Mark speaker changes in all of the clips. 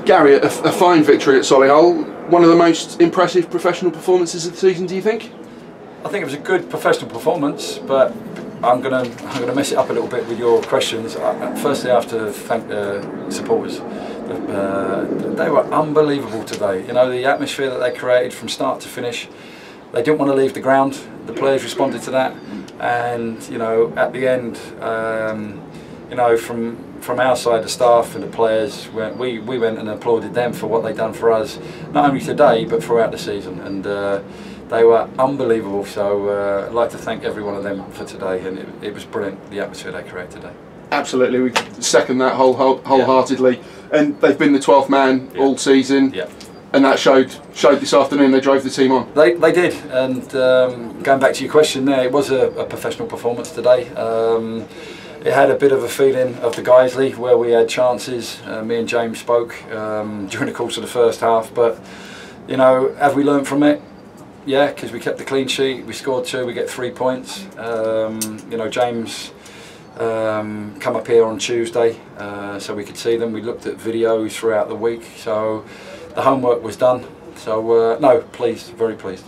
Speaker 1: Gary, a fine victory at Solihull. One of the most impressive professional performances of the season, do you think?
Speaker 2: I think it was a good professional performance, but I'm gonna mess it up a little bit with your questions. Firstly, I have to thank the supporters. They were unbelievable today. You know, the atmosphere that they created from start to finish. They didn't want to leave the ground. The players responded to that, and you know, at the end, you know, from our side, the staff and the players, we went and applauded them for what they've done for us, not only today but throughout the season, and they were unbelievable. So I'd like to thank every one of them for today, and it was brilliant, the atmosphere they created today. Absolutely,
Speaker 1: we second that wholeheartedly. And they've been the 12th man all season.
Speaker 2: Yeah.
Speaker 1: And that showed this afternoon. They drove the team on.
Speaker 2: They did, and going back to your question there, it was a professional performance today. It had a bit of a feeling of the Guiseley where we had chances. Me and James spoke during the course of the first half, but you know, have we learned from it? Yeah, because we kept the clean sheet, we scored 2, we get 3 points. You know, James come up here on Tuesday so we could see them. We looked at videos throughout the week, so the homework was done. So no, pleased, very pleased.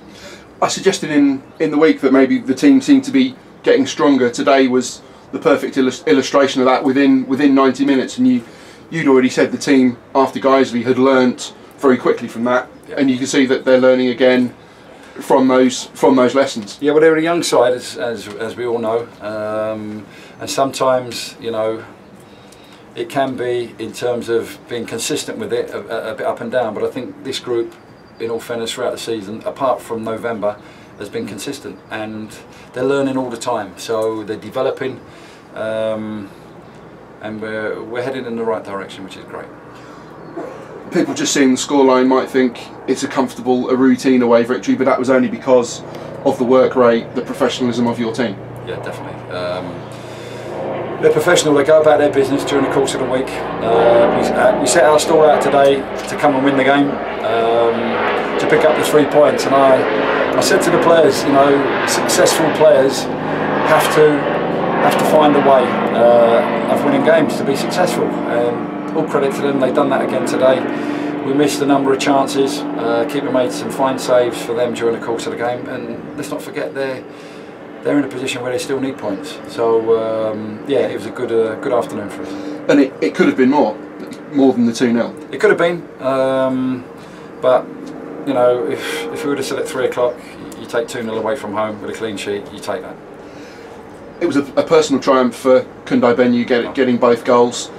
Speaker 1: I suggested in the week that maybe the team seemed to be getting stronger. Today was the perfect illustration of that within 90 minutes, and you'd already said the team after Guiseley had learnt very quickly from that, and you can see that they're learning again from those lessons.
Speaker 2: Yeah, well, they're a young side, as we all know, and sometimes, you know, it can be, in terms of being consistent with it, a bit up and down. But I think this group, in all fairness, throughout the season, apart from November, has been consistent, and they're learning all the time. So they're developing, and we're heading in the right direction, which is great.
Speaker 1: People just seeing the scoreline might think it's a routine away victory, but that was only because of the work rate, the professionalism of your team.
Speaker 2: Yeah, definitely. They're professional. They go about their business during the course of the week. We set our stall out today to come and win the game, to pick up the 3 points, and I said to the players, you know, successful players have to find a way of winning games to be successful. All credit to them, they've done that again today. We missed a number of chances. Keeper made some fine saves for them during the course of the game, and let's not forget they're in a position where they still need points. So yeah, it was a good afternoon for us.
Speaker 1: And it could have been more than the 2-0.
Speaker 2: It could have been, but you know, if we would have said at 3 o'clock, you take 2-0 away from home with a clean sheet, you take that.
Speaker 1: It was a personal triumph for Kundai Benyu getting both goals.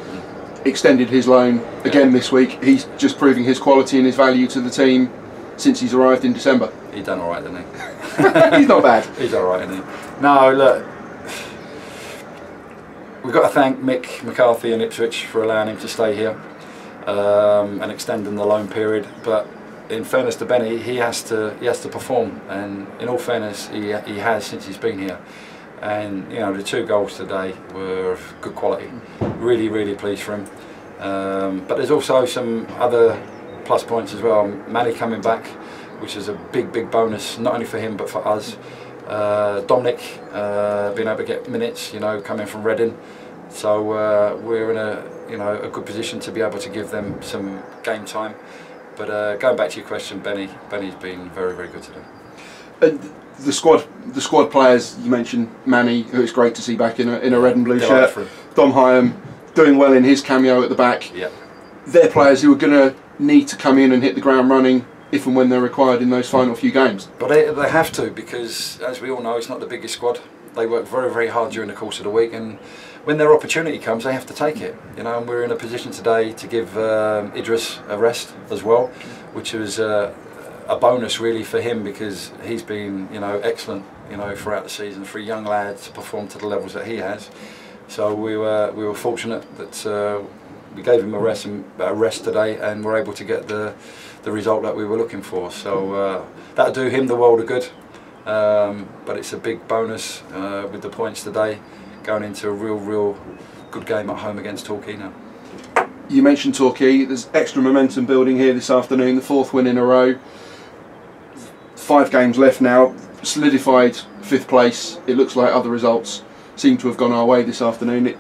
Speaker 1: Extended his loan again this week. He's just proving his quality and his value to the team since he's arrived in December.
Speaker 2: He done all right, didn't he?
Speaker 1: He's not bad.
Speaker 2: He's all right, isn't he? No, look, we've got to thank Mick McCarthy and Ipswich for allowing him to stay here and extending the loan period. But in fairness to Benny, he has to perform, and in all fairness, he has since he's been here. And you know, the 2 goals today were of good quality. Really pleased for him. But there's also some other plus points as well. Manny coming back, which is a big bonus, not only for him but for us. Dominic being able to get minutes, you know, coming from Reading. So we're in a good position to be able to give them some game time. But going back to your question, Benny's been very good today.
Speaker 1: The squad players, you mentioned Manny, who it's great to see back in a red and blue shirt. Dom Hyam doing well in his cameo at the back.
Speaker 2: Yeah.
Speaker 1: They're players who are going to need to come in and hit the ground running if and when they're required in those final few games.
Speaker 2: But they have to, because as we all know, it's not the biggest squad. They work very hard during the course of the week, and when their opportunity comes, they have to take it. You know, and we're in a position today to give Idris a rest as well, which was a bonus really for him, because he's been, you know, excellent, you know, throughout the season for a young lad to perform to the levels that he has. So we were fortunate that we gave him a rest today, and were able to get the result that we were looking for. So that'll do him the world of good. But it's a big bonus with the points today, going into a real good game at home against Torquay now.
Speaker 1: You mentioned Torquay. There's extra momentum building here this afternoon. The 4th win in a row. 5 games left now. Solidified 5th place. It looks like other results seem to have gone our way this afternoon.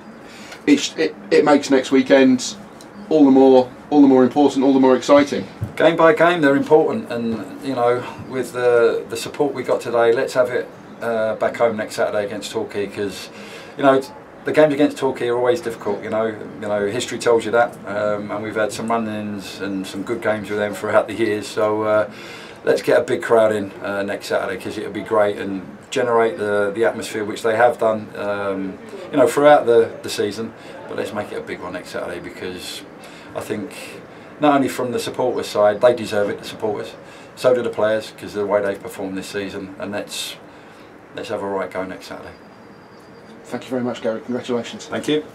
Speaker 1: It makes next weekend all the more important, all the more exciting.
Speaker 2: Game by game, they're important, and you know, with the support we got today, let's have it back home next Saturday against Torquay, because you know the games against Torquay are always difficult. You know, history tells you that, and we've had some run-ins and some good games with them throughout the years. So let's get a big crowd in next Saturday, because it'll be great and generate the atmosphere which they have done, you know, throughout the season. But let's make it a big one next Saturday, because I think not only from the supporters side, they deserve it, the supporters, so do the players, because of the way they've performed this season. And let's have a right go next Saturday.
Speaker 1: Thank you very much, Gary. Congratulations.
Speaker 2: Thank you.